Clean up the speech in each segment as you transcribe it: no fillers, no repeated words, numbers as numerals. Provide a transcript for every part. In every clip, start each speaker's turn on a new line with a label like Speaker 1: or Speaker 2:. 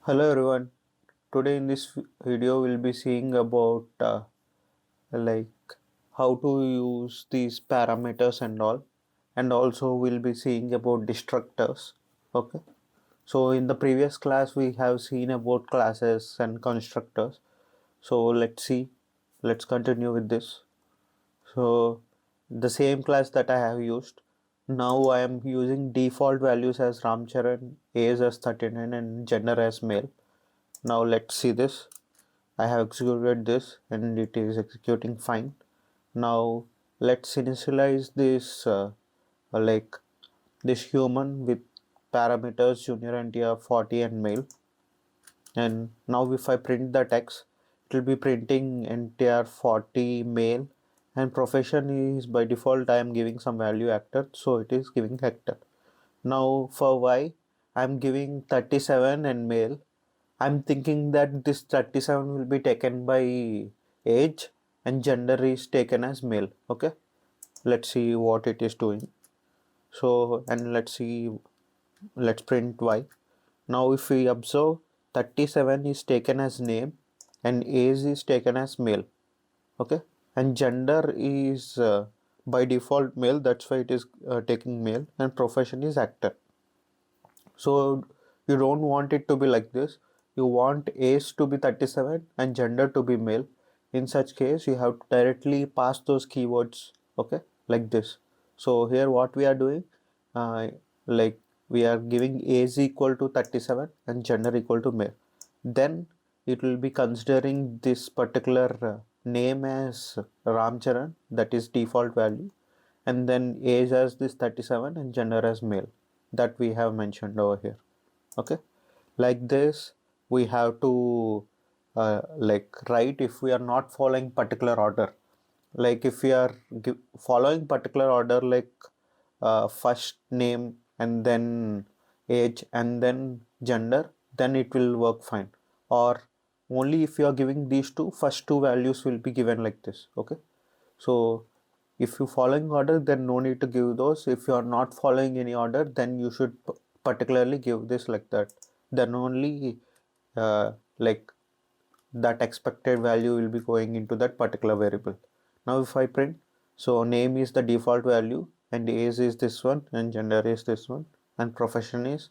Speaker 1: Hello everyone. Today in this video we'll be seeing about like how to use these parameters and all, and also we'll be seeing about destructors. Okay. So in the previous class we have seen about classes and constructors. So let's continue with this. So the same class that I have used. Now I am using default values as Ramcharan, age as 39 and gender as male. Now let's see this. I have executed this and it is executing fine. Now let's initialize this like this human with parameters junior and tier 40 and male. And now if I print the text, it will be printing entire 40 male, and profession is by default I am giving some value actor, so it is giving actor. Now for Y I am giving 37 and male. I'm thinking that this 37 will be taken by age and gender is taken as male. Okay, let's see what it is doing. So, and let's print Y. Now if we observe, 37 is taken as name and age is taken as male. Okay, and gender is by default male, that's why it is taking male, and profession is actor. So you don't want it to be like this. You want age to be 37 and gender to be male. In such case, you have to directly pass those keywords, okay, like this. So here what we are doing, uh, like we are giving age equal to 37 and gender equal to male. Then it will be considering this particular name as Ramcharan, that is default value, and then age as this 37 and gender as male, that we have mentioned over here. Okay, like this we have to like write if we are not following particular order. Like if we are following particular order, like first name and then age and then gender, then it will work fine. Or only if you are giving these two, first two values will be given like this. Okay, so if you following order, then no need to give those. If you are not following any order, then you should particularly give this like that. Then only like that expected value will be going into that particular variable. Now if I print, so name is the default value and age is this one and gender is this one and profession is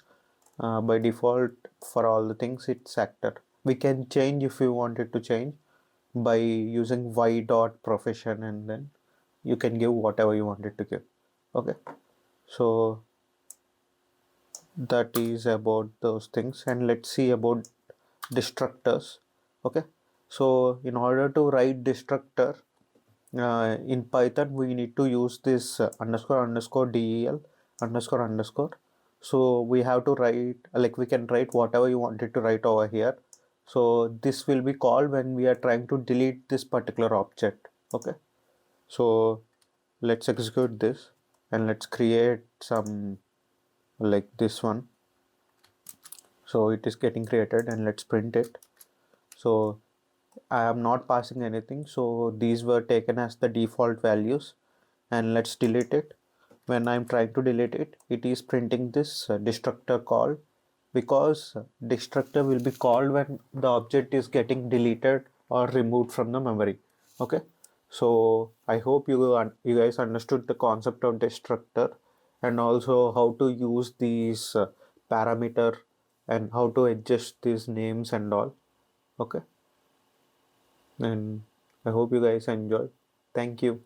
Speaker 1: by default for all the things it's actor. We can change if we wanted to change by using y dot profession, and then you can give whatever you wanted to give. Okay, so that is about those things, and let's see about destructors. Okay, so in order to write destructor in Python, we need to use this underscore underscore del underscore underscore. So we have to write, like we can write whatever you wanted to write over here. So this will be called when we are trying to delete this particular object. Okay, so let's execute this and let's create some like this one. So it is getting created and let's print it. So I am not passing anything, so these were taken as the default values, and let's delete it. When I'm trying to delete it, it is printing this destructor call, because destructor will be called when the object is getting deleted or removed from the memory. Okay, so I hope you guys understood the concept of destructor, and also how to use these parameter and how to adjust these names and all. Okay, and I hope you guys enjoy. Thank you.